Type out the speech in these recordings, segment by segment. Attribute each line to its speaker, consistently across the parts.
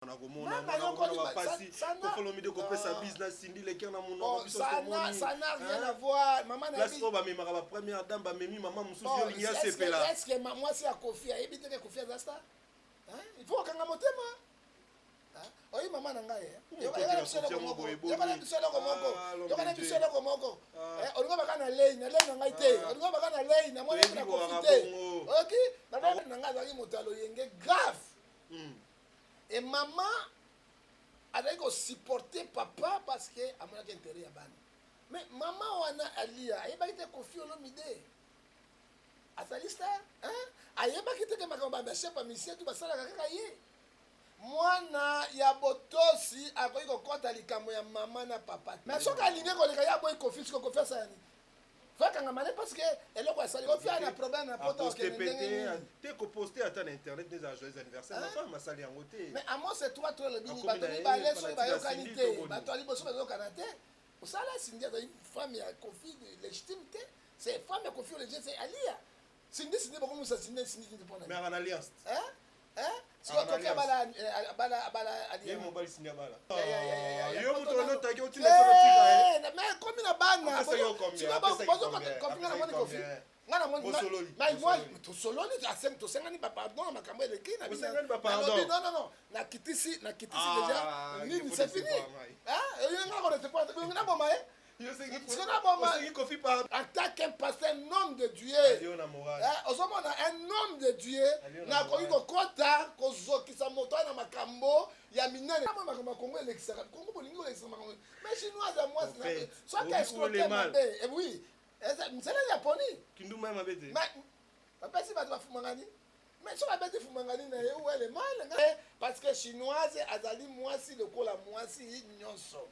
Speaker 1: na komona mwana pasi ko follow de ko pesa business indi le kena mona biso
Speaker 2: ça n'a rien à voir maman na
Speaker 1: biso ba memaka ba première dame ba memi maman mususu yo lingi sepela
Speaker 2: est-ce que moi si a Kofi a ebité que Kofi a ça il faut kanga motema oyi maman na ngai yo kana bisolo komoko yo kana bisolo komoko olinga baka na lei na ngai te olinga baka na lei na mwana na profiter OK na ngai zaki motalo yenge grave. Et maman a dit qu'on supportait papa parce que a mon intérêt à ban. Mais maman wana alia, ayeba kite Kofi Olomide. Asalista, hein? Ayeba kite ke makamba ba chef mission tu basala kaka ye. Mwana ya botosi akoyi ko kota likambo ya maman na papa. Mais soka alinge ko leka ya boy Kofi ko Kofi asani. Fakanga mane parce que eloko asali Kofi a problème na poto
Speaker 1: que te ko poster à internet des joyeux anniversaire ma femme asali yango te.
Speaker 2: Mais à moi c'est toi le bini ba to ba leso ba yo kanité ba to ali boso ba yo kanate. Osala Cindy a une femme ya Kofi légitime te. C'est femme ya Kofi légitime c'est Alia. Cindy beaucoup nous ça Cindy de prendre.
Speaker 1: Mais en alliance.
Speaker 2: Si on toque bala
Speaker 1: Alia. Mon bali Cindy bala.
Speaker 2: Yo
Speaker 1: muto no taki otina so
Speaker 2: mais comme na bana. Tu vas pas Kofi na moni Kofi. Ngana moni mais moi to sololi to sengani ba pardon makambo ele kina non na kitisi déjà nini c'est fini yo ngako ne pas ngana boma en tant qu'un pasteur, un homme de Dieu, un homme de Dieu, n'a pas eu de quota, qui s'est monté dans ma cambo, il y a mis un Congo l'extérieur. Congo pour l'Ingo l'extérieur. Mais chinois à moi, soit qu'elle exploite mal. Et oui, c'est le Japonais.
Speaker 1: Qui nous même avec des.
Speaker 2: Mais pas si va fumangani. Mais sur la bête de fumangani, où elle est mal. Parce que chinoise, azali moi si le cola moi si nyonso.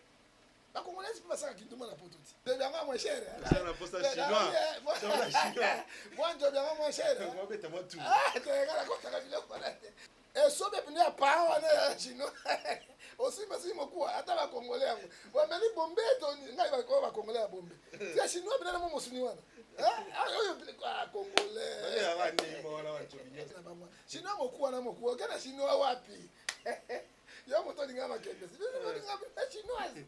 Speaker 2: La Congolaise peut passer à Kindouma la pote. De bien moins cher.
Speaker 1: C'est la poste chinoise.
Speaker 2: Moi, de bien moins cher.
Speaker 1: Moi, bête moi tout.
Speaker 2: Ah, tu regardes la côte à la ville. Et ça, bien venu à part, on est chinois. Aussi, parce que mon attends la Congolais. Ouais, mais les bombés, il va Congolais à bomber. C'est chinois, bien mon chinois. Ah, Congolais. Chinois, mon coup, mon coup. Quel est chinois wapi? Yo moto linga makende c'est chinoise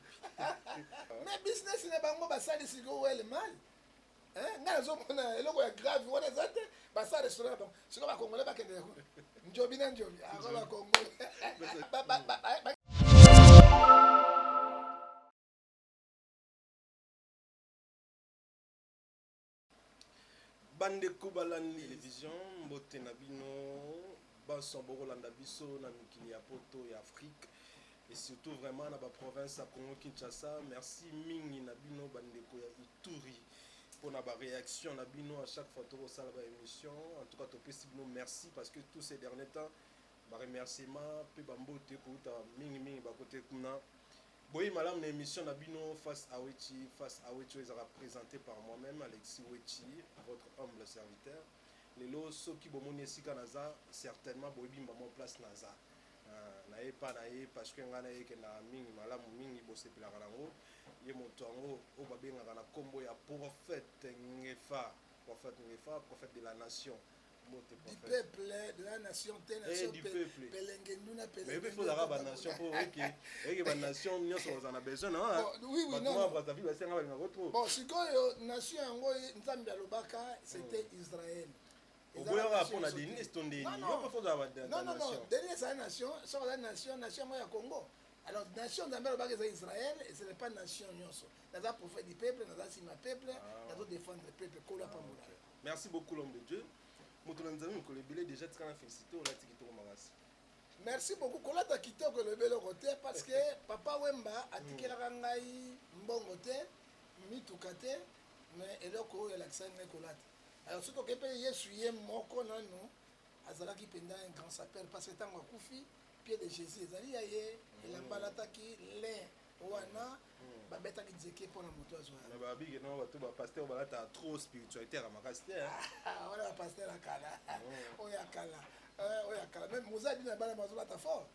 Speaker 2: mais business ne bango basali siko wele mal ngana zo mona eloko ya grave wana zate basa restaurant ba siko ba congolais ba kende ko njobi na njobi ako ba congolais
Speaker 1: bande kubalani télévision mbote na bino son Borolanda biso na mikili ya poto ya Afrique et surtout vraiment na ba province à Congo Kinshasa. Merci mingi na bino bandeko ya Ituri pour na ba réaction na bino à chaque fois to ça la émission. En tout cas to pesi bino merci parce que tous ces derniers temps ba remerciement pe bambote ko ta mingi ba côté kuna boyi malam na émission na bino face à Wechi sera présenté par moi-même Alexis Wechi, votre humble serviteur. Les lots qui bomoni esika naza certainement boyibimba mon place naza na ye pa na ye parce que ngana ye ke na mingi malamu mingi bosepela kanango ye moto ango o babenga na kombo ya prophète Ngefa prophète de la nation
Speaker 2: du peuple de la nation
Speaker 1: du peuple mais il faut la nation pour que ba nation nyonso bazana besoin
Speaker 2: oui non
Speaker 1: bon
Speaker 2: sikoyo nation yango nzambe alobaka c'était Israël.
Speaker 1: Non, Denis
Speaker 2: c'est la nation, sur la nation moi Congo. Alors nation d'Amérique c'est Israël et ce n'est pas nation nyonso. Nous avons prophète du peuple, nous avons signé peuple, nous avons défendre le peuple kola pamola.
Speaker 1: Merci beaucoup l'homme de Dieu. Mutulanzami ko lebele déjà tsana félicité on a tikito magasi.
Speaker 2: Merci beaucoup kola ta kito ko lebele côté parce que papa Wemba atikela ngai mbongo te, mituka te, mais eloko ya l'accent kola. Alors surtout que Yesuye moko nano azalaki penda un grand sapeur parce que tango kufi pied de Jésus ezali yaye elambalataki lin wana babetaki nzeke mpona moto azwa
Speaker 1: na babiki no bato ba pasteur balata trop spiritualité ya makasi
Speaker 2: wana ba pasteur akala oya kala même mozali na bana bazolata fort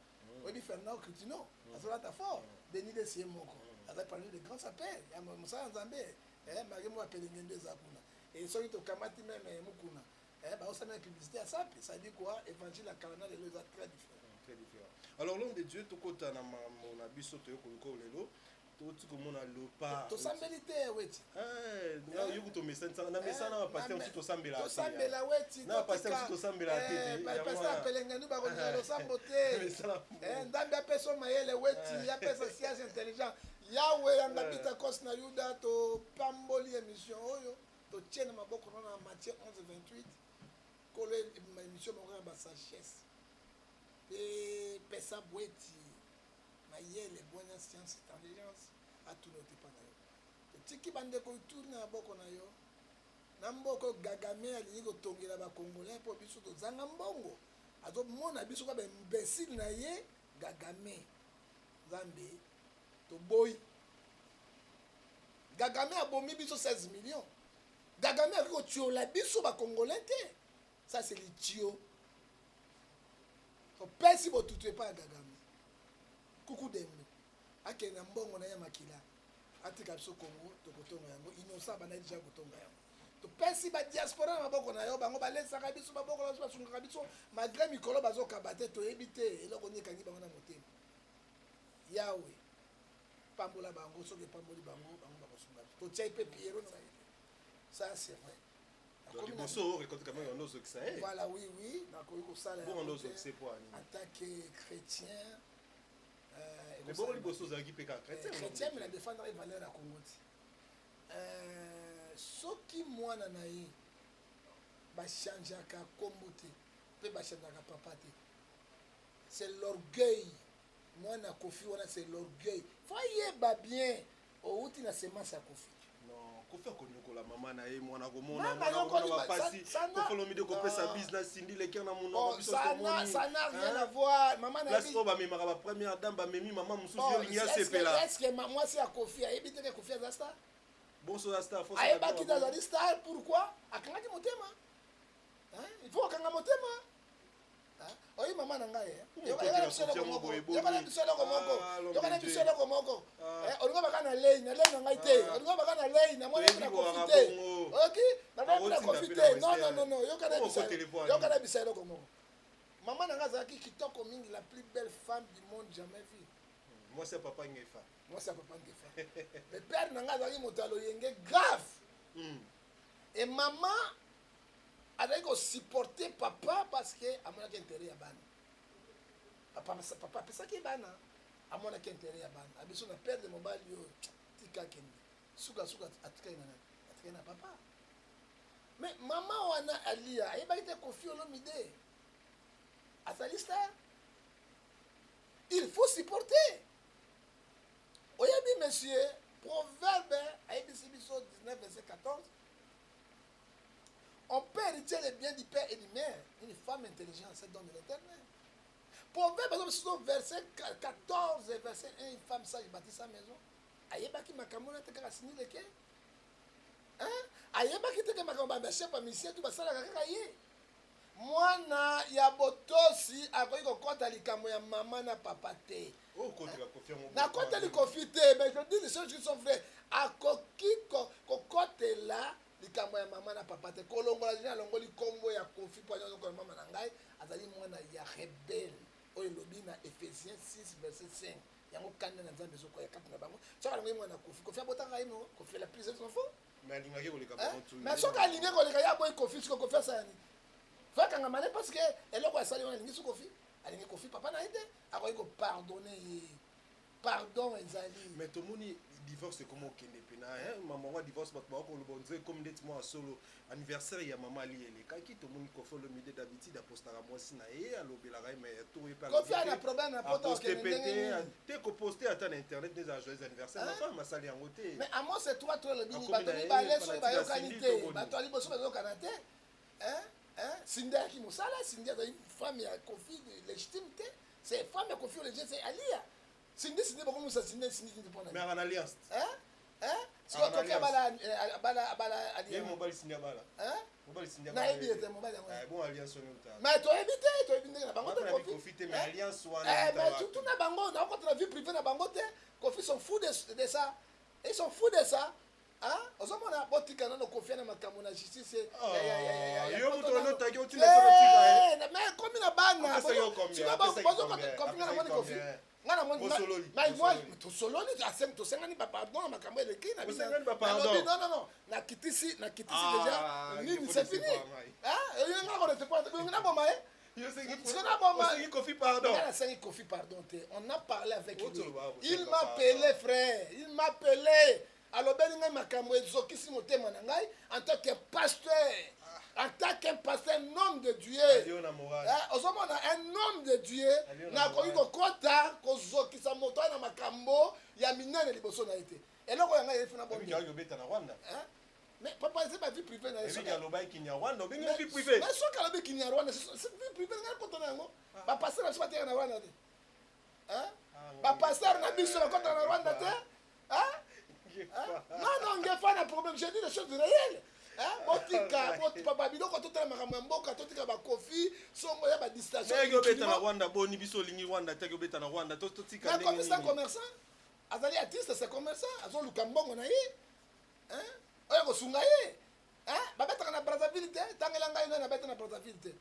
Speaker 2: oyebi Fernand Coutinho azolata fort Denis de sie moko azali parmi les grands sapeurs ya mosala nzambe marimo apelengende eza kuna. Et ceux qui ont kamati même mukuna, bah on s'en a publicité à ça, ça dit quoi? Évangile à Canada les lois très différents.
Speaker 1: très différent. Alors l'homme de Dieu tokota na mona biso to yoko lelo to komona lopa
Speaker 2: to sambeli te weti
Speaker 1: yoko to message na message na pasteur to sambela
Speaker 2: to sambela weti
Speaker 1: na pasteur to sambela te
Speaker 2: pasteur apelenga ni ba ko lo sambo te ndambi apeso mayele weti ya pesa science intelligent yawe angabita kos na yuda to pamboli émission oyo to tiena maboko na Matthieu 11:28 ko le émission mo ba sagesse pe pesa bweti mayele bonya science intelligence atunote pana yo tiki bande ko tourner na boko na yo na mboko gagame ali ko tongela ba congolais po biso to zanga mbongo azo mona biso ka ba imbécile na ye gagame zambe to boy gagame abomi biso 16 millions gagame ko tiola biso ba congolais te ça c'est les tio to pesi bo tutue pa gagame kuku dembe akena mbongo na ya makila atika biso Congo to kotonga yango innocent bana déjà kotonga yango to pesi ba diaspora na boko na yo bango balesaka biso ba boko na sunga biso malgré mikolo bazoka bate to ebite eloko nikangi bango na motema yawe pambola bango soki pamboli bango bakosunga to tchai pe Pierrot ça c'est vrai.
Speaker 1: Donc liboso récolte quand même on qui ça est.
Speaker 2: Voilà oui na ko ko sala.
Speaker 1: Bon on c'est pour
Speaker 2: en tant que chrétien
Speaker 1: mais bon liboso za qui pe chrétien.
Speaker 2: Chrétien mais la défendre les valeurs à Congo. Soki mwana na ye ba changeaka kombote pe ba changeaka papa te. C'est l'orgueil. Mwana Kofi wana c'est l'orgueil. Voyez ba bien outi na semence ya Kofi.
Speaker 1: Kofi akonyokola mama na ye mwana komona mwana bapasi kofolomi de kopesa business sindi le kena mona biso komoni
Speaker 2: ça n'a rien à voir mama na
Speaker 1: place oba memaka ba première dame ba memi mama mususu yo lingia sepela
Speaker 2: est-ce que moi c'est à Kofi a ebité que Kofi a star
Speaker 1: bon so star faut
Speaker 2: ça ba ki dans la star pourquoi akangaki motema il faut akanga motema oyi mama na ngai yokana bisolo moko olinga baka na lei na ngai te olinga baka na lei na mwana na profite ok na profite non yokana bisolo moko mama na ngai azalaki kitoko mingi la plus belle femme du monde jamais vue
Speaker 1: moi c'est papa Ngefa
Speaker 2: le père na ngai azalaki moto aloyenge grave et maman azalaki kosupporter papa parce que amonaki intérêt ya bana papa apesaki bana amonaki intérêt ya bana abiso na père de mobali oyo tika kende suka atikali na papa mais mama wana alia ayebaki te Kofi Olomide azali star il faut supporter oyebi monsieur proverbe ayebisi biso 19:14 on peut hériter les biens du père et du mère. Une femme intelligente, c'est don de l'éternel. Proverbe, par exemple, verset 14, verset 1, une femme sage bâtit sa maison. Ayebaki makamona te kaka sini leke. Ayebaki te makamona ba chef mission tout basala kaka ye. Mwana ya botosi akoki kokota likambo ya mama na papa te.
Speaker 1: Oh, contre la confiance.
Speaker 2: Na kota li confite, mais je dis les choses qui sont vraies. Akoki kokote là likambo ya mama na papa te kolongola jina longoli kombo ya Kofi po nyono ko mama na ngai azali mwana ya rebelle oyo lobi na Ephésiens 6:5 yango kanda na nzambe zoko ya kati na bango soka ngai mwana Kofi abotanga ino Kofi la plus enfant
Speaker 1: mais alingaki koleka bango tu
Speaker 2: mais soka alingi koleka ya boy Kofi siko Kofi asani fakanga mane parce que eloko asali wana alingi siko Kofi alingi Kofi papa na ide akoki ko pardonner pardon ezali
Speaker 1: mais tomoni divorce comment kende pena maman divorce bat ba ko lebonze comme net moi solo anniversaire ya mama ali ele kaki tomoni Kofi Olomide d'habitude apostara moi sina e alobela ga mais tout e pas
Speaker 2: Kofi a problème na poto
Speaker 1: te ko poster ata na internet des joyeux anniversaire ma femme masali yango te
Speaker 2: mais amo c'est toi le bini ba to ba leso ba yokanite ba to ali boso ba yokanate Sindia qui mosala Sindia une femme ya Kofi légitime c'est femme ya Kofi Olomide c'est Alia Sindi beaucoup nous Sindi pour
Speaker 1: mais en alliance
Speaker 2: si on toque bala alliance
Speaker 1: mobile Sindia bala mobile Sindia
Speaker 2: na ebite mobile
Speaker 1: bon alliance on uta
Speaker 2: mais to ebite na bango
Speaker 1: te profiter mais alliance wana
Speaker 2: mais tout na bango na contre la vie privée na bango te Kofi sont fous de ça ils sont fous de ça ozomona botika nano kofia na makambo na justice
Speaker 1: yo moto na notaki otina
Speaker 2: sotika mais komi na bana kofinga na moni kofi ngana moni moi tosololi tosengani bapardon na makambo eleki na non na kitisi déjà nini c'est fini yo nga ko rete point ngana boma Kofi, pardon. On a parlé avec lui. Il m'a appelé, frère. Il m'a appelé. Alors, en tant que pasteur, un homme de Dieu. Un homme de Dieu. Et là, mais papa, c'est ma vie privée. Mais
Speaker 1: ce qu'elle a
Speaker 2: dit Rwanda, c'est vie privée. Papa, c'est la chose qui est en Rwanda. Papa, c'est la vie sur la côte en Rwanda. Non, il n'y a pas de problème. J'ai dit des choses réelles. Papa, il y a des Kofi, il distraction.
Speaker 1: Mais il y a Rwanda, boni biso lingi Rwanda, il y a Rwanda,
Speaker 2: mais comme c'est un commerçant, Azali artiste, c'est commerçant. Azali Lukambongo na ye. Oya kosunga ye babetaka na Brazzaville te tangela ngai na beta na Brazzaville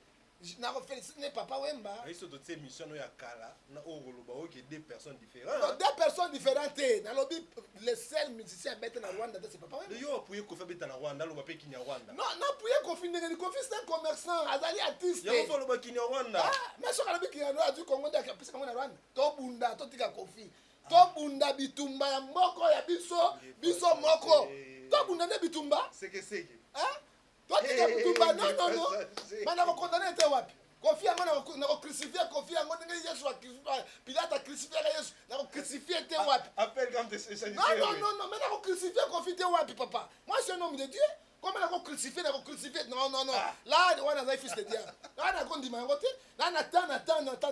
Speaker 2: na ko féliciter papa Wemba
Speaker 1: iso to tse mission ya kala na okoloba oke deux personnes différentes
Speaker 2: deux personnes différentes na lobby le seul musicien beta na Rwanda c'est papa Wemba
Speaker 1: yo apuye Kofi beta na Rwanda lo bape kinya Rwanda
Speaker 2: non apuye Kofi ndenge Kofi c'est un commerçant azali artiste
Speaker 1: yo fo lo ba kinya Rwanda
Speaker 2: mais so kala bi kinya Rwanda du Congo ndaka pesa na Rwanda to bunda to tika Kofi to bunda bitumba ya mboko ya biso moko toi bunda ne bitumba
Speaker 1: seke
Speaker 2: toi tika bitumba non mana ko condamner te wapi Kofi yango na ko crucifier Kofi yango ndenge Yesu Pilate a crucifié Yesu na ko crucifier te wapi
Speaker 1: appelle quand tu sais
Speaker 2: non mais na ko crucifier Kofi te wapi papa moi je suis un homme de Dieu comment na ko crucifier non là on a fils de diable là na ko ndima yango te là na temps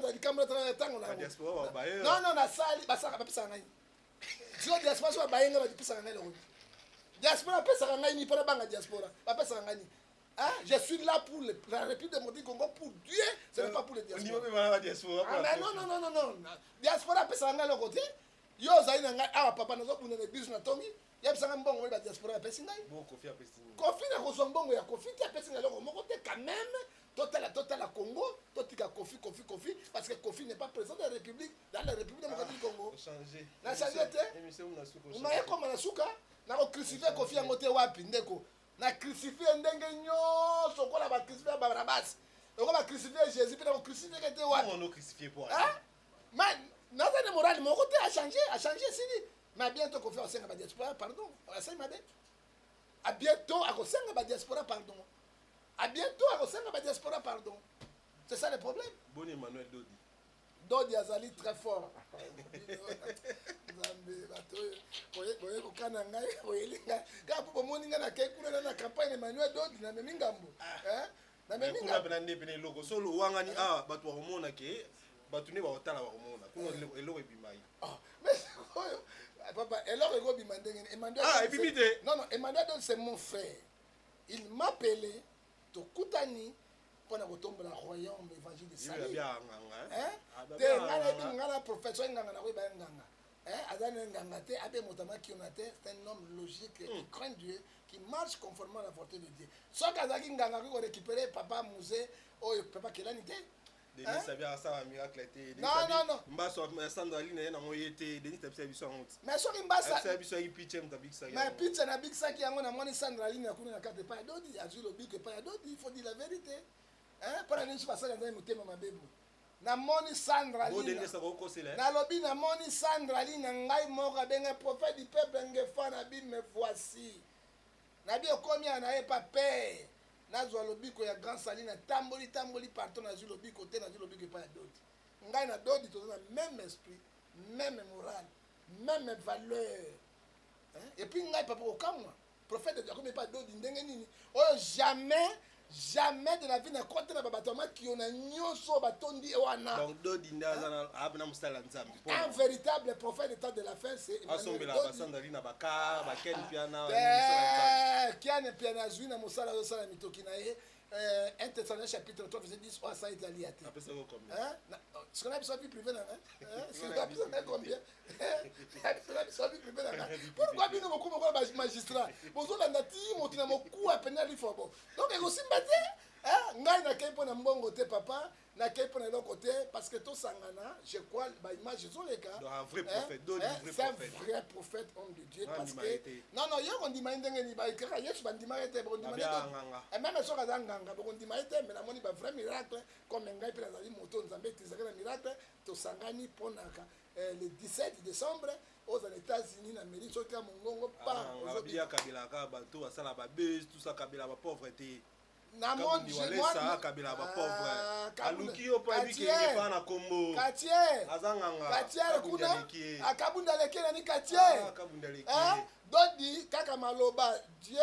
Speaker 2: de camera temps na
Speaker 1: diaspora ba
Speaker 2: non na sali basaka bapesa ngai sio diaspora so bayenga bapesa ngai lo diaspora pesa ngai ni para banga diaspora bapesa ngai ni je suis là pour la République démocratique du Congo pour Dieu ce n'est pas pour les diaspora mais non diaspora pesa ngai lo côté yo zali na ngai papa nazo buna na biso na tongi yebisa ngai mbongo ba diaspora pesa ngai Kofi na ko mbongo ya Kofi ti pesa ngai lo moko te quand même total à Congo totika Kofi parce que Kofi n'est pas président de la République dans la République démocratique du Congo na changer te na yeko na suka na ko crucifier Kofi yango te wapi ndeko na crucifier ndenge nyonso kola ba crucifier Barabas ko ba crucifier Jésus pe na ko crucifier te wapi
Speaker 1: on crucifier pour
Speaker 2: mais naza ne moral moko te a changé sini mais bientôt Kofi a senga ba diaspora pardon a senga ba à bientôt a senga ba diaspora pardon à bientôt à Rosenga ba diaspora pardon c'est ça le problème
Speaker 1: bon Emmanuel
Speaker 2: Dodi azali très fort Zambe bato koye kokana ngai koyelinga ka po moninga na kekuna na campagne Emmanuel Dodi na memingambo na meminga
Speaker 1: kuna bana ne logo solo wangani bato wa komona ke bato ne ba otala ba komona kuna eloko ebimai
Speaker 2: mais papa eloko ego bimandenge Emmanuel
Speaker 1: ebimite
Speaker 2: non Emmanuel Dodi c'est mon frère il m'appelait tokutani mpona kotombola royaume évangile de Salut ngana professeur nganga na koyeba nganga azali nganga te abe moto amakiona te c'est un homme logique qui craint Dieu qui marche conformément à la volonté de Dieu soki azalaki nganga koki korécupérer papa musée oyo papa kelani te
Speaker 1: Denis Sabia asala miracle te
Speaker 2: non
Speaker 1: mbaso Sandra Aline na moye te Denis Sabia biso honte
Speaker 2: mais soki mbasa
Speaker 1: Sabia biso yi pitch ta big saki
Speaker 2: mais pitch na big saki yango na moni Sandra Aline na kuna na carte pas dodi azui le big pas dodi il faut dire la vérité para nini basala nzai motema mabebu na moni Sandra Aline na lobi na moni Sandra Aline ngai moko abenga prophète du peuple ngefa na bi me voici na bi okomi na ye pape nazwa lobiko ya grand saline tamboli partout nazwi lobiko te nazwi lobiko epai ya dodi ngai na dodi toza na même esprit même morale même valeur et puis ngai papa okamwa prophète akomi epai ya dodi ndenge nini oyo jamais de la vie na kote na babato qui on a nyonso batondi wana
Speaker 1: donc dodi ndaza abna musala nzambi
Speaker 2: un véritable prophète de temps de la fin c'est
Speaker 1: asombela basandali na baka baken piana
Speaker 2: kiane piana zuina musala osala mitoki na ye 1 Thessaloniciens chapitre 3 verset 10 ça a été lié à
Speaker 1: après ça combien
Speaker 2: ce qu'on a besoin de vie privée là c'est la besoin de combien ça vie privée là pourquoi bino mokuma kwa magistrat bozolanda ti moto na mokuwa pena lifobo donc ekosimba te ngai nakei mpo na mbongo te papa nakei mpo na eloko te parce que tosangana je crois baimage ezoleka c'est un vrai prophète homme de Dieu parce que non yo kondima ye ndenge ni kaka yesu bandima ye te bokondima ye même soki aza nganga bokondima ye te mais namoni bavrai miracle comme ngai mpe nazali moto nzambe etizaka na miracle tosangani mponaka le 17 décembre aux États-Unis n'Amérique soki ya mongongo pa
Speaker 1: ozobia kabila ka bato asala babese tout ça kabila ba pauvreté
Speaker 2: na mon
Speaker 1: ça kabila ba pauvre aluki yo pa bikenge pa na kombo
Speaker 2: Katier
Speaker 1: azanganga
Speaker 2: Katier kuna akabunda lekela ni Katier
Speaker 1: akabunda lekela
Speaker 2: dodi kaka maloba Dieu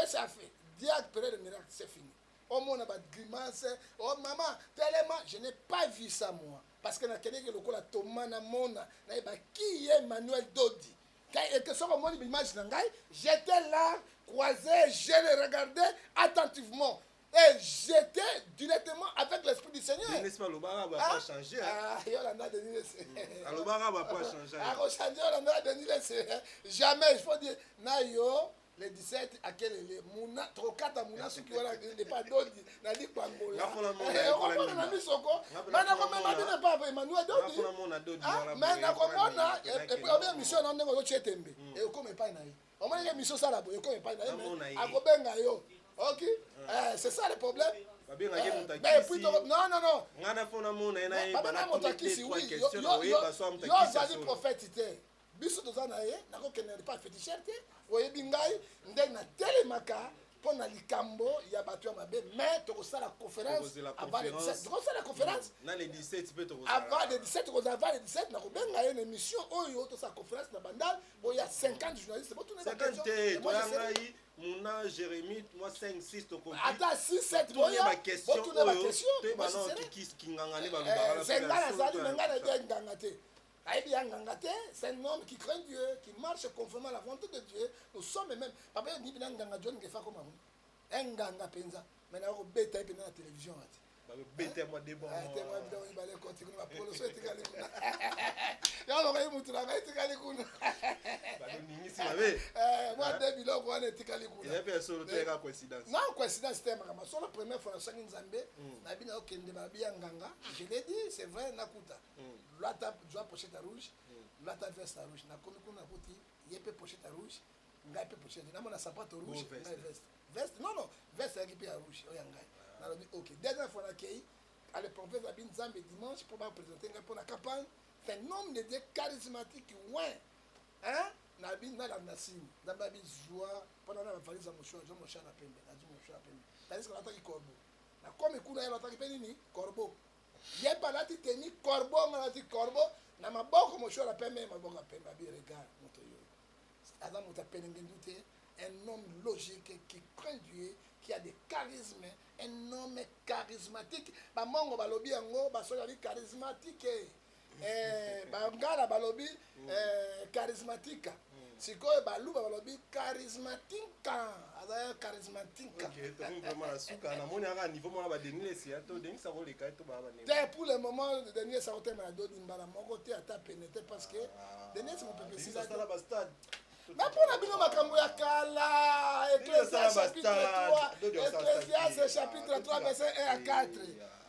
Speaker 2: ça fait Dieu a opéré le miracle c'est fini. Oh mon a grimace, oh maman, tellement je n'ai pas vu ça moi parce que na keleke lokola Thomas na mona na ba qui est Emmanuel Dodi. Et que ça mon image na ngai, j'étais là croisé, je le regardais attentivement et j'étais directement avec l'esprit du Seigneur.
Speaker 1: N'est-ce pas l'obara va pas changer.
Speaker 2: Yolanda Denis.
Speaker 1: L'obara va pas changer.
Speaker 2: Changer Yolanda Denis jamais, il faut dire na yo le 17 à quel est Mouna Trocata Mouna ce qui voilà n'est pas Dodi na dit Pangola. On a mis soko. Maintenant comme même pas Emmanuel Dodi. Maintenant comme on a et puis on a mission on ngo chetembe. Et comme pas na yo. On m'a dit mission ça là et comme pas na yo. Akobenga yo. OK. C'est ça le problème. Mais puis non.
Speaker 1: Ngana fona mona na
Speaker 2: ba na motakisi oui. Yo zali prophète biso tozana ye nako kenene pas féticheur te oyebi ngai ndenge na telemaka mpo na likambo ya bato ya mabe mais tokosala conférence avant le 17 tokosala conférence
Speaker 1: na le 17 peut
Speaker 2: avant le 17 avant le 17 nakobenga ye na émission oyo tosala conférence na bandal oyo ya 50 journalistes botuna ba question
Speaker 1: ngai Mouna Jérémie moi 5 6 to compris
Speaker 2: ata 6 7 boya botuna ba question
Speaker 1: te bano ki ngangani ba lubara
Speaker 2: c'est ngana zali ngana de nganga te. C'est un homme qui craint Dieu, qui marche conformément à la volonté de Dieu. Nous sommes même. Papa, il dit que John Gefa comme un ganga penza. Mais il y a un bêta à la télévision.
Speaker 1: Bêta moi des bons.
Speaker 2: Témoin de il va continuer à prendre le tika likuna. Ya lo kai mutula kai tika likuna.
Speaker 1: Ba nini si mabe.
Speaker 2: Moi de bilo ko na tika likuna.
Speaker 1: Il y a personne qui a coïncidence.
Speaker 2: Non, coïncidence c'était ma so la première fois na sangi nzambe na bina okende ba bia nganga. Je l'ai dit, c'est vrai nakuta. Là ta doit pochette rouge. Là ta veste rouge. Na komi kuna kuti yepe pochette rouge. Ngai pe pochette. Na mona sapato rouge, ngai veste. Veste non, veste équipée rouge. Oya ngai. Ok, dernière fois à le prophète Abin Zambe dimanche pour présenter pour la campagne, c'est un homme de Dieu charismatique, ouais. Hein? Nabin na la Nassim, Nababi joie pendant la valise à mon choix, je mon chat à peine, mon chat à peine. Tandis qu'on attaque corbeau. Na comme écoute là, l'attaque peine corbeau. Il y a pas là qui tenait corbeau, on a dit corbeau, na ma boque mon choix à peine, ma boque à peine, ma bien regarde, mon toyo. Adam mon tapé un homme logique qui craint Dieu, qui a des charismes, un homme charismatique. Ba mongo balobi yango basolali charismatique. Bangala balobi charismatique. Sikoyo baluba balobi charismatique. Aza charismatique.
Speaker 1: OK, donc vraiment la souka na moni aka niveau mona ba denile si ato dengi sa ko leka to ba ba ne.
Speaker 2: Pour le moment le dernier ça hotel na do dimbala moko te ata pénété parce que dernier c'est mon pépé si ça la stade. Mais pour la bino makambo ya kala, Ecclésiaste chapitre 3 verset 1 à 4.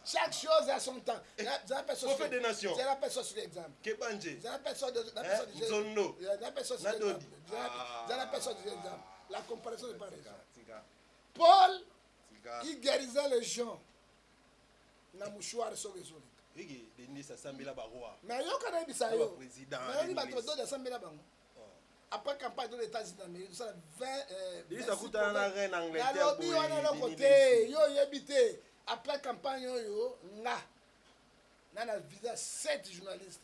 Speaker 2: Chaque chose a son temps.
Speaker 1: Prophète des nations.
Speaker 2: C'est la personne sur l'exemple.
Speaker 1: Kebanje.
Speaker 2: C'est la personne de
Speaker 1: Zono.
Speaker 2: La personne sur l'exemple. C'est la personne sur l'exemple. La comparaison n'est pas raison. Paul, il guérisait les gens. Na mouchoir sur les autres.
Speaker 1: Oui, Denis Sambela Baroa.
Speaker 2: Mais il y a quand même ça yo.
Speaker 1: Président.
Speaker 2: Mais il va te donner Sambela Bango. Après campagne dans les États-Unis d'Amérique, ça 20
Speaker 1: ça coûte un reine Angleterre.
Speaker 2: La lobby on a le côté, yo yebité. Après campagne yo na visa 7 journalistes.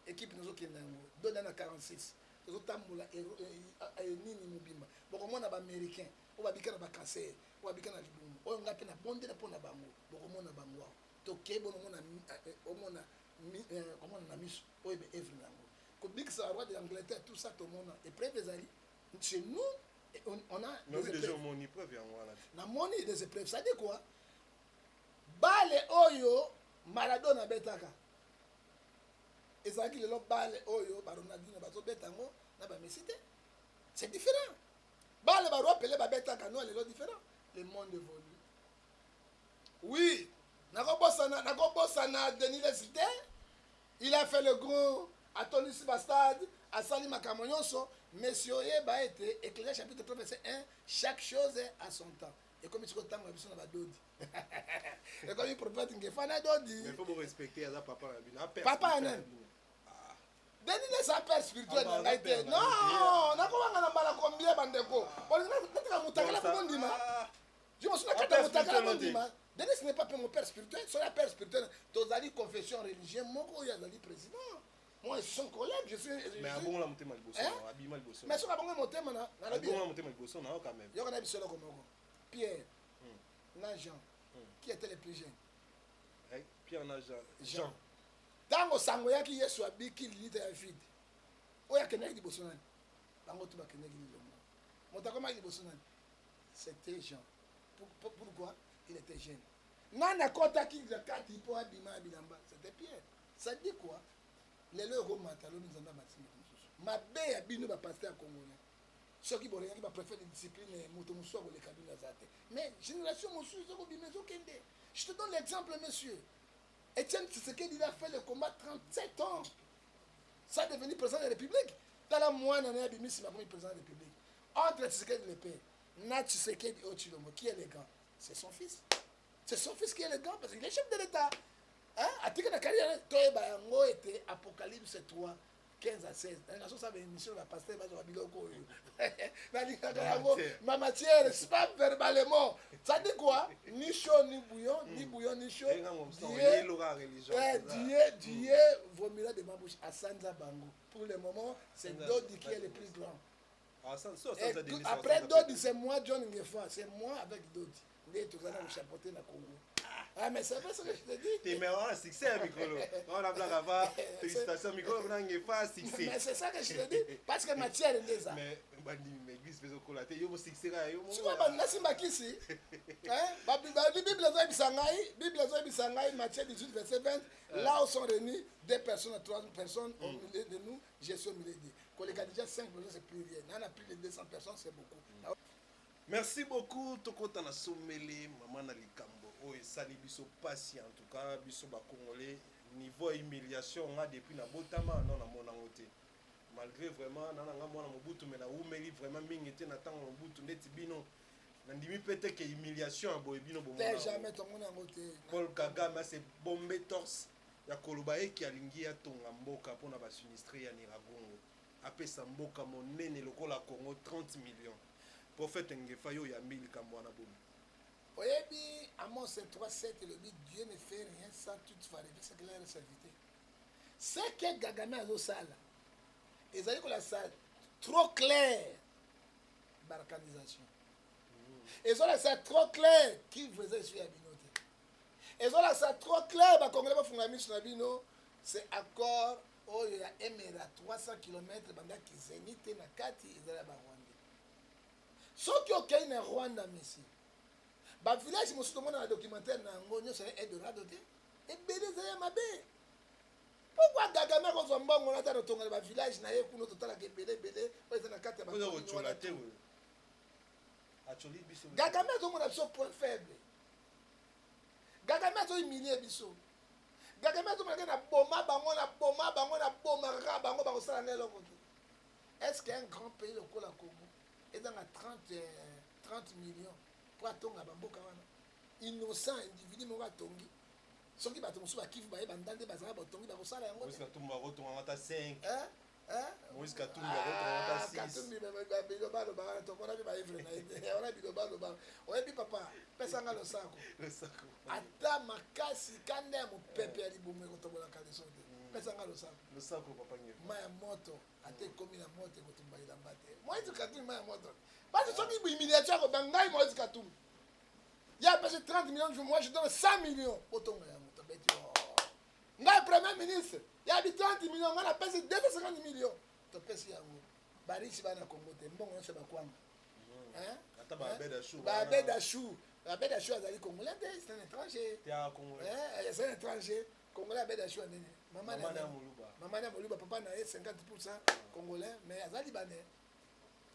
Speaker 2: Équipe nous qui nango, donne na 46. Nous tambola nini mubimba. Boko mona ba américain, o ba bikana ba cancer, o ba bikana libumu. O ngapi na bonde na pona bango. Boko mona bango. To kebo mona o mona na miso, o ebe evre nango. Big Sarah de l'Angleterre, tout ça, tout le monde. Et preuves chez nous, on a des épreuves. On a des épreuves. Ça dit quoi? Bale Oyo, Maradona Betaka. Et ça dit que le Bale Oyo, Baronadino, Baso Betango, C'est différent. Le baro appelé babeta kano les différent. Le monde évolue. Oui, Nakobosana Denis Lesité, il a fait le gros à Tony Sibastad, à Salim Makamonyonso, Monsieur Eba a été éclairé chapitre 3 verset 1, chaque chose à son temps. Et comme il se retrouve dans la Dodi. Et comme il prophète Ngefana Dodi.
Speaker 1: Mais il faut respecter papa.
Speaker 2: Papa Anem. Denis les père spirituel n'a pas été. Non, on a combien bandeko. On a mutakala kondima. Je me suis dit mutakala kondima. Denis n'est pas mon père spirituel, c'est un père spirituel. Tozali confession religieuse, mon gars, il président. Moi, je suis son collègue, je suis.
Speaker 1: Mais à bon, la montée mal bossé, abîme bossé.
Speaker 2: Mais sur la bonne montée, maintenant,
Speaker 1: on a bon, la montée mal bossé, on a quand même.
Speaker 2: Il y a un habitué comme Pierre, Jean, qui était le plus jeune.
Speaker 1: Pierre, Jean.
Speaker 2: Tango sangoya qui est sur Abi qui lit un vide. Oya kenaki di bosonan. Bango tu ba kenaki di lomo. Motakoma di bosonan. C'était Jean. Pourquoi? Il était jeune. Nana kota ki zakati po abima bilamba. C'était Pierre. Ça dit quoi? Les leurs matalo nous en a bâti. Ma bé abino ba pasteur congolais. Ceux qui bolé qui ba préfère de discipline moto muso ko le kabila zate. Mais génération muso zo bimezo kende. Je te donne l'exemple monsieur. Etienne Tshisekedi il a fait le combat 37 ans. Ça est devenu président de la République. Dans la moine année abimi c'est ma premier président de la République. Entre Tshisekedi le père, na Tshisekedi Ochilomo qui est le grand? C'est son fils. C'est son fils qui est le grand parce qu'il est chef de l'État. Hein? À titre de carrière, Toye Bayango était Apocalypse 3, 15 à 16. La nation savait une mission, la pasteur va sur Biloko. Ma matière, c'est pas verbalement. Ça dit quoi? Ni chaud, ni bouillon, ni bouillon, ni chaud. Dieu vomira de ma bouche à Sanza Bango. Pour le moment, c'est Dodi qui est le plus grand. Après Dodi, c'est moi, John Ngefa. C'est moi avec Dodi. Ah, mais c'est vrai ce que je te dis.
Speaker 1: T'es meilleur un succès, Micolo. On a blague avant. Félicitations, Micolo. On n'a pas succès.
Speaker 2: Mais c'est ça que je te dis. Parce que matière est déjà.
Speaker 1: Mais l'église fait au colaté. Il y a un succès.
Speaker 2: Tu vois, Nassim Bakissi. La Bible est Bisangaï, Matthieu 18, verset 20. Là où sont réunis 2 personnes, 3 personnes, au milieu de nous, je suis au milieu de nous. Quand les gars déjà 5 personnes, c'est plus rien. On a plus de 200 personnes, c'est beaucoup.
Speaker 1: Merci beaucoup. Tokota na somele maman na likambo. Oh sali biso pasi en tout cas biso ba congolais niveau humiliation nga depuis na botama non na mona ngote. Malgré vraiment nana nga mona mobutu mais na umeli vraiment mingi te na tango mobutu ndeti bino na ndimi pete que humiliation boy bino bo mona.
Speaker 2: Jamais ton mona ngote.
Speaker 1: Paul Kagame c'est bombe torse ya koloba eki alingi ya tonga mboka pona ba sinistre ya Niragongo. Apesa mboka monene lokola Congo 30 millions. Prophète Ngefayo ya 1000 kamwana bomi.
Speaker 2: Oyebi Amos 3:7 le dit Dieu ne fait rien sans toute variété c'est clair et servité. C'est que Gagame a sala. Ezali ko la salle trop clair. Balkanisation. Ezala ça trop clair qui faisait sur Abinote. Ezala ça trop clair ba congolais ba funga miso na bino c'est accord oyo ya Emera 300 km banda ki zenite na kati ezala ba Rwanda. Soki okei na Rwanda mesi ba village mosusu mona na documentaire na ngo nyonso ya Eldorado te ebele zaya mabe pourquoi Gagame kozwa mbongo na tata tonga ba village na ye kuno totala ke ebele oyo na kati ya ba Gagame azomona biso point faible Gagame azohumilie biso Gagame azomona na boma bango bango bakosala na eloko te. Est-ce qu'un grand pays lokola Congo et dans la 30 millions pour attendre bamboka wana innocent individu mo batongi soki bato mosu bakivu baye bandande bazala batongi bakosala yango
Speaker 1: Moïse Katumba rotonga ngata 5 Moïse Katumba
Speaker 2: rotonga
Speaker 1: ngata 6
Speaker 2: Katumbi biloba loba tokona bi baivre na ite ona biloba loba oyebi papa pesa nga lo sako ata makasi kande ya mopepe ya libumu kotobola kaleso te pesa nga lo sako
Speaker 1: papa nge
Speaker 2: maya moto ate komi na moto kotumba ilamba te Moïse Katumbi maya moto parce soki humiliation ko bangai Moïse Katumbi ya pesa 30 millions moi je donne 100 millions otonga ya moto beti ngai premier ministre ya bi 30 millions ngana pesa 250 millions to pesa yango barisi bana Congo te mbongo nyonso bakwanga
Speaker 1: ata ba
Speaker 2: beda chou azali congolais c'est un étranger
Speaker 1: ya congolais
Speaker 2: c'est un étranger congolais beda chou nene maman na moluba papa na 50% congolais mais azali libanais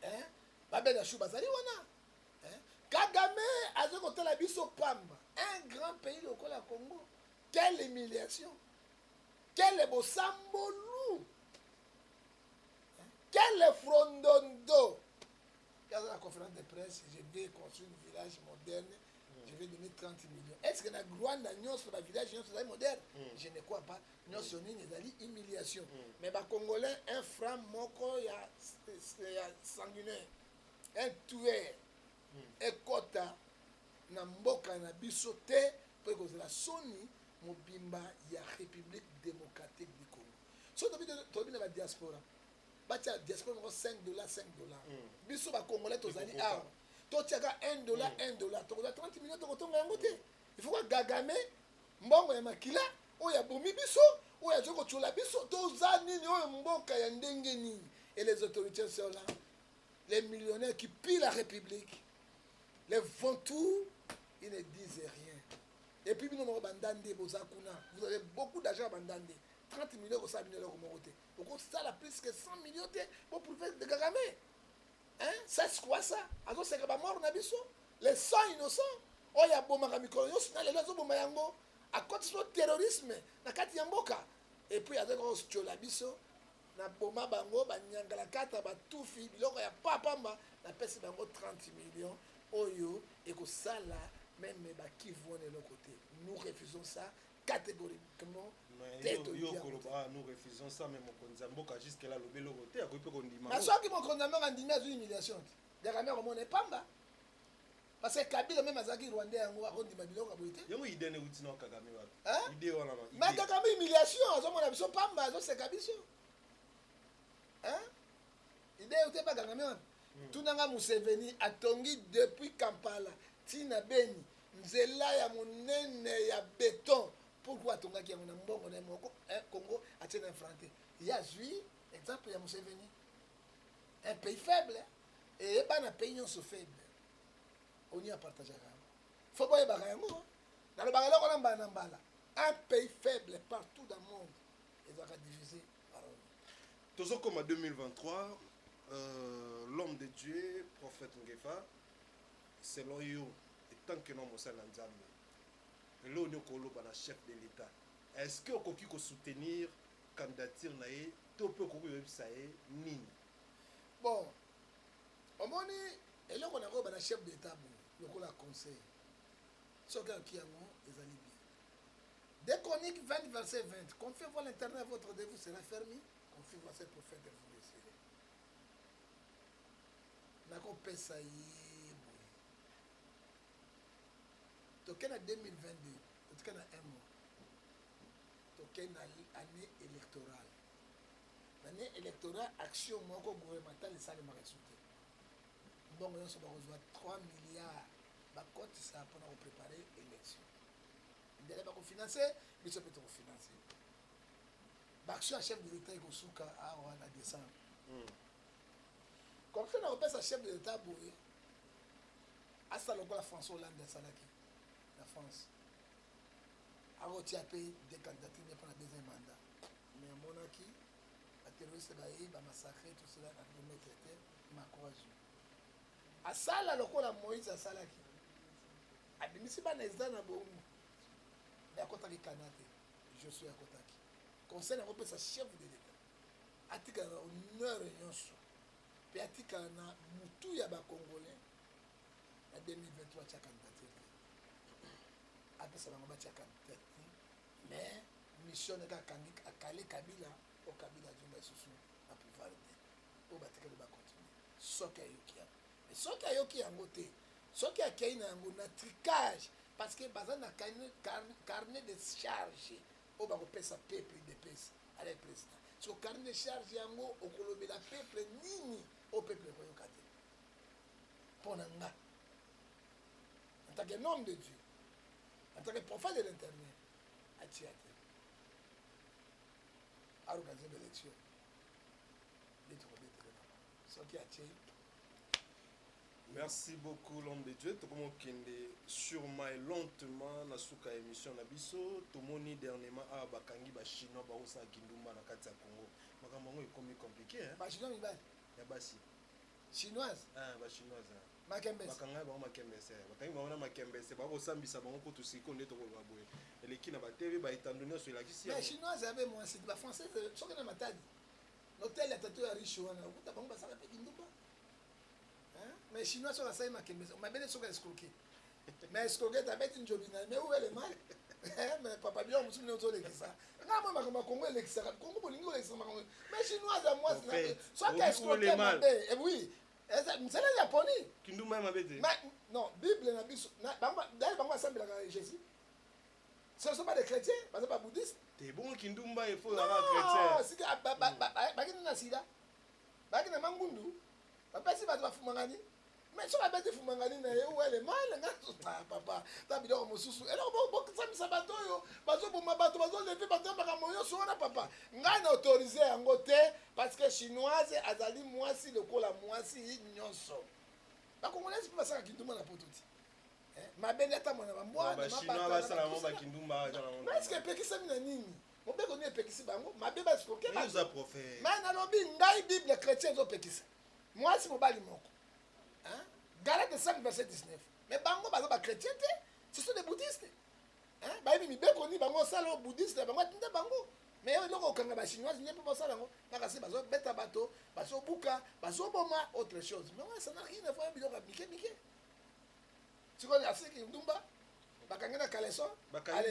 Speaker 2: hein babena chou bazali wana hein Kagame azo kotala biso pamba un grand pays lokola Congo quelle humiliation quel bosambolu quel frondondo. Dans la conférence de presse, je vais construire un village moderne, je vais donner 30 millions. Est-ce que la gloire sur le village moderne? Je ne crois pas. Nous sommes une humiliation. Mais les Congolais, un franc moko, il y a sanguinaire, un tueur, un quota, na mboka na bisote, pour que la Sony, mobimba, il y a République démocratique du Congo. Si tu as la diaspora, batia diaspora $5 $5 biso ba congolais tozali awa to tiaka $1 $1 to 30 millions to kotonga yango te il faut que Kagame mbongo ya makila oya bomi biso oya zoko chola biso toza nini oyo mboka ya ndenge nini et les autorités sont là les millionnaires qui pillent la république les vautours ils ne disent rien et puis bino mo bandande bozakuna vous avez beaucoup d'argent à bandande 30 millions ça bino ko mokote ça la plus que 100 millions pour prouver de Kagame. Hein? C'est quoi ça? Alors c'est que mort na biso. Les 100 innocents. Oh ya bomaka mikolo yo sina les zo bomba yango. À cause du terrorisme na kati ya mboka. Et puis avec on chola biso na boma bango banyangala kata batufi biloko ya papamba na pesi bango 30 millions oyo et que ça là même ba qui vont de l'autre côté. Nous refusons ça catégoriquement.
Speaker 1: Nous refusons ça, mais mon Konzamboka jusqu'à là, le bélo côté, à côté qu'on dit.
Speaker 2: Mais soit que mon Konzamboka a dit mais une humiliation. Derrière moi, on n'est pas là. Parce que Kabila même Azaki Rwandais a dit mais biloko aboité.
Speaker 1: Yo idée ne uti na Kagame wa.
Speaker 2: Hein?
Speaker 1: Idée wana na.
Speaker 2: Mais Kagame humiliation, azo mon abiso pamba, azo c'est Kabiso. Hein? Idée uti pas Kagame wa. Tunanga Museveni atongi depuis Kampala, tina Beni, nzela ya monene ya béton. Pourquoi Tonga qui a un bon Congo a été enfranté? Il y a Zui, exemple, il y a Museveni. Un pays faible. Et un pays non faible. On y a partagé. Il faut pas y avoir un pays faible partout dans le monde. Ils ont divisé.
Speaker 1: Toujours comme en 2023, l'homme de Dieu, prophète Ngefa, selon you, et tant que non, Moussa Lanzambe. L'Union Kolobana chef de l'État. Est-ce que vous pouvez soutenir la candidature naïe tout peu qu'on peut savoir nini?
Speaker 2: Bon, au moins, et là on a un chef d'État, le conseil. Ce qui a les alibis. Dès qu'on dit 20 verset 20, confiez voir l'internet, votre devoir sera fermé. Confiez voir ce prophète de vous laisser. N'a qu'on paie ça token en 2022, token en un mois, token en année électorale. L'année électorale, action gouvernementale, ça les marques sauté. Donc, on va recevoir 3 milliards. Par contre, ça pour préparer l'élection. Il y a des financer, mais ça peut être financé. L'action à chef de l'État est au Souka à décembre. Comme ça, on appelle ça chef de l'État, à ça, la François Hollande, Salaki. La France a retiré des candidatures pour le deuxième mandat. Mais en monarchie, la terroriste va massacrer tout cela dans le premier traité, ma courage. À ça, là, le coup de Moïse, à ça, là, à Bimisi, pas Nezda, na Boum. Mais à côté de Kanate, je suis à côté. Conseil, on peut sa chef de l'État. À tika na honneur et yonso. Puis à tika na mutu ya ba Congolais. En 2023, tu as candidaté. Après ça, on va faire mais mission est à Kale Kabila au Kabila du Maïsoussou à pouvoir au bâtir de continuer. Ce qui est yoki. Mais ce qui est yoki en côté, ce qui est un tricage parce que bazan a carnet de charge au bas de sa peuple de pèse à la président. Ce carnet de charge yango au Colombie la peuple nini au peuple koyokate. Pour nanga. En tant que homme de Dieu. En tant que prophète de l'Internet, à Tchèque, à organiser l'élection, les trouver ce qui a Tchèque,
Speaker 1: Merci beaucoup l'homme de Dieu. Tokomo kende sûrement et lentement na suka émission na biso. Tomoni dernièrement a bakangi ba chinois ba osa kindumba na kati ya Congo. Makambo ngo ekomi compliqué hein.
Speaker 2: Ba chinois mibali.
Speaker 1: Ya basi.
Speaker 2: Chinoise.
Speaker 1: Ah ba chinoise.
Speaker 2: Makembese.
Speaker 1: Bakanga ba makembese. Bakangi ba na makembese ba ko sambisa bango ko tusiko ndeto ko ba boye. Eleki na ba TV ba itandoni so elakisi.
Speaker 2: Mais chinoise avait moi c'est ba français soki na matadi. L'hôtel ya tato ya riche wana. Okuta bango basala pe kindumba. Mais chinois sur la salle makembese. On m'a bien sur escroquer. Mais escroquer t'as bête une jobina. Mais où est le mal? Mais papa bien on se met autour de ça. Non moi ma Congo est l'extra. Congo bolingo l'extra Congo. Mais chinois à moi c'est soit escroquer mal. Et oui. C'est la Japonie.
Speaker 1: Kindumba mabete.
Speaker 2: Non, Bible na biso. D'ailleurs bango assemble la Jésus. Ce ne sont pas des chrétiens, parce que pas bouddhistes.
Speaker 1: T'es bon Kindumba il faut avoir chrétien.
Speaker 2: Non, c'est bagina na sida. Bagina mangundu. Papa si ba fumangani. Mais sur la bête de Fumangani, où elle est mal, papa, t'as bien mon sous. Et là, bon, ça me sabato, parce que pour ma bateau, les filles, parce que ma moyo, sur la papa. N'a autorisé en côté, parce que chinoise, azali, moi, si le col à moi, si, nyonso. La congolaise, c'est pas ça qui demande la pototi. Ma beneta, mon amboa,
Speaker 1: ma chinois, va salamon, ma kindumba,
Speaker 2: mais est-ce que Pekisa Minanini, mon bec on est Pekisi Bango, ma bébé, c'est pour
Speaker 1: qu'elle nous a prophète.
Speaker 2: Mais n'a pas bien, Bible chrétien, au Pekisa. Moi, c'est mon bali moko. Galate 5, verset 19. Mais bango baza ba chrétien te, ce sont des bouddhistes. Hein? Ba mi beko ni bango sala bouddhiste, bango tinde bango. Mais yo loko kanga ba chinois, ni pas sala ngo. Na kasi bazo beta bato, bazo buka, bazo boma autre chose. Mais ouais, ça n'a rien à voir avec biloko mike. Tu connais assez ki ndumba? Bakanga na kaleso?
Speaker 1: Bakangi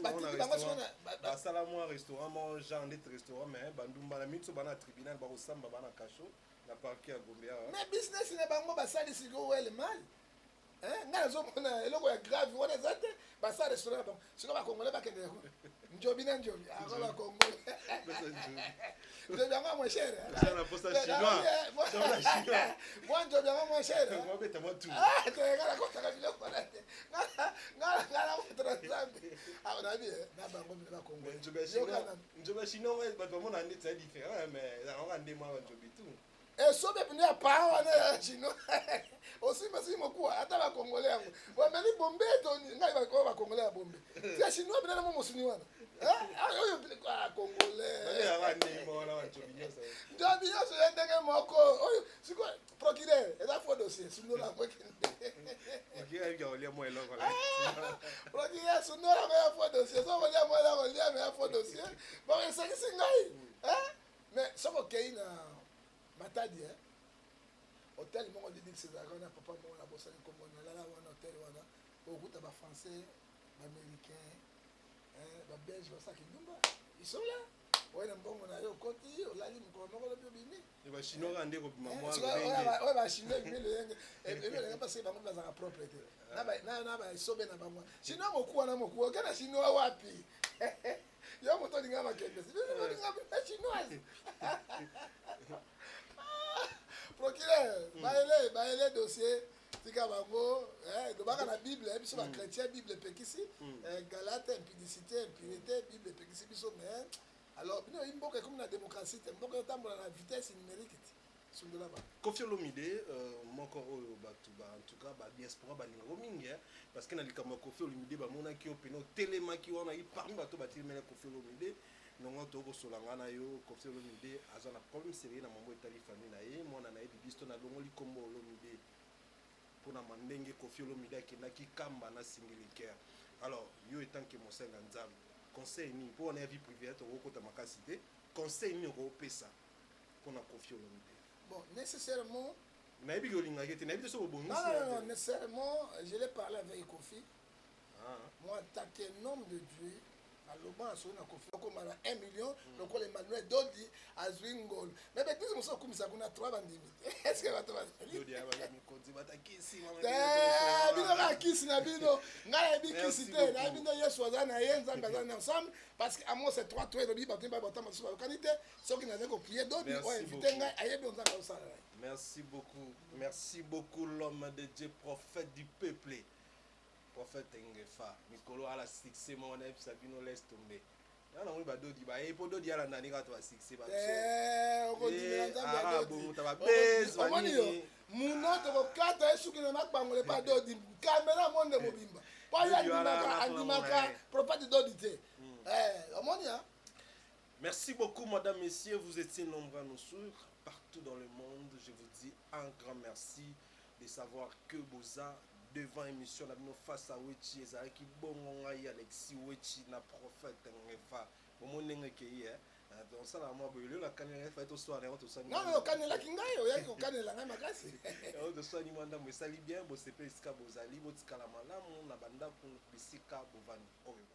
Speaker 1: bango na restaurant. Ba sala mo restaurant, mo genre de restaurant mais bandumba na mitso bana tribunal ba osamba bana kacho. La parquet à Gobea.
Speaker 2: Mais business n'est pas moi, ça c'est où est le mal. Hein? On a le grave, on a zate, bah ça restaurant, c'est comme un Congolais, pas que des Njobina Njobi, à quoi Congolais. Je viens à moins cher.
Speaker 1: C'est un poste chinois.
Speaker 2: Moi, je viens à moins cher.
Speaker 1: Moi, bête, moi tout.
Speaker 2: Ah, tu regardes la côte à la ville. Ah, on a vu, là, bah, Congolais.
Speaker 1: Njobi chinois, bah, tout le monde en est très différent, mais on a des mois Njobi tout.
Speaker 2: Et so be puni apa wana chinois aussi masi mokuwa hata ba congolais yangu wameli bombe to ngai ba congolais bombe ya chinois bina mo musuni wana oyo congolais
Speaker 1: bale abandi mo wana wachobinyo sa
Speaker 2: ndabi yoso yendenge moko oyo siko procureur eza faux dossier suno la mwekende
Speaker 1: okiya ga olia mo eloko la
Speaker 2: procureur suno la ya faux dossier so olia mo la olia me ya faux dossier bon ça qui ngai mais soko keina Matadi, hein? Hôtel, moi, on dit que c'est un papa, moi, la bosse, comme on a là, un hôtel, on a beaucoup de Français, Américains, Belges, ça qui ils sont là. Ouais, on a eu au côté, on a dit, on a dit,
Speaker 1: et les Chinois rendent au maman.
Speaker 2: Ouais, les Chinois, et les passé dans la propriété. Ils sont bien à moi. Chinois, mon coup, on a mon coup, aucun Chinois, wapi. Il y a mon temps de gamme à quelqu'un. C'est chinoise. Procureur, baile dossier, tika bango, dobaka na Bible, biso ba chrétien Bible pekisi, Galate impudicité, impunité, Bible pekisi biso mais alors bino imboka comme na démocratie, imboka tambola na vitesse numérique. Sundola ba.
Speaker 1: Koffi Olomide moko oyo batu ba en tout cas ba diaspora ba lingo mingi parce que na likama Koffi Olomide ba mona ki openo telema ki wana yi parmi bato ba tilemela Koffi Olomide. Non to ko solanga na yo Koffi Olomide azana problème sérieux na mambo etali famille na ye mona na ye bibisto na longoli kombo Olomide pona mandenge Koffi Olomide akendaki kamba na singeliker. Alors yo etant que mosenga nzambe conseil ni pour na vie privée to ko ta makasité conseil ni ko pesa pona Koffi Olomide.
Speaker 2: Bon, nécessairement
Speaker 1: non,
Speaker 2: nécessairement, je l'ai parlé avec Koffi. Moi, en tant qu'homme de Dieu, à l'Oban, à Koffi, comme à 1 million, donc on Emmanuel Dodi, à Zwingol. Mais dis moi ça comme ça, on a 3 bandits. Est-ce que va te faire Dodi, il a kiss Nabino, n'a pas kiss, n'a pas yes, was an ayen, ensemble, parce qu'à moi, c'est 3 toits de bible, pas de sur la qualité, ceux qui n'avaient copié Dodi, ou invité, aïe, on a ça.
Speaker 1: Merci beaucoup, l'homme de Dieu, prophète du peuple. Prophète Ngefa, Mikolo a la succès, mon ami Sabino laisse tomber. Non, oui, bah, Dodi, bah, et pour Dodi, à la nani, quand tu vas succès, bah,
Speaker 2: Muna tokokata esuki na makbangole pa dodi caméra monde mobimba pa ya andimaka propati dodi te omoni hein.
Speaker 1: Merci beaucoup madame messieurs, vous étiez nombreux à nous suivre partout dans le monde. Je vous dis un grand merci de savoir que Boza devant émission la face à Wechi ezaki bongo ngai Alexis Wechi na prophète ngefa bomonenge ke donc ça la moi boyelo la kanela fa to soir to sani
Speaker 2: non kanela kingai oyaki kokanela ngai makasi
Speaker 1: to sani mwanda mwesali bien bo sepe iska bozali botikala malamu na banda ku bisika bovani oyo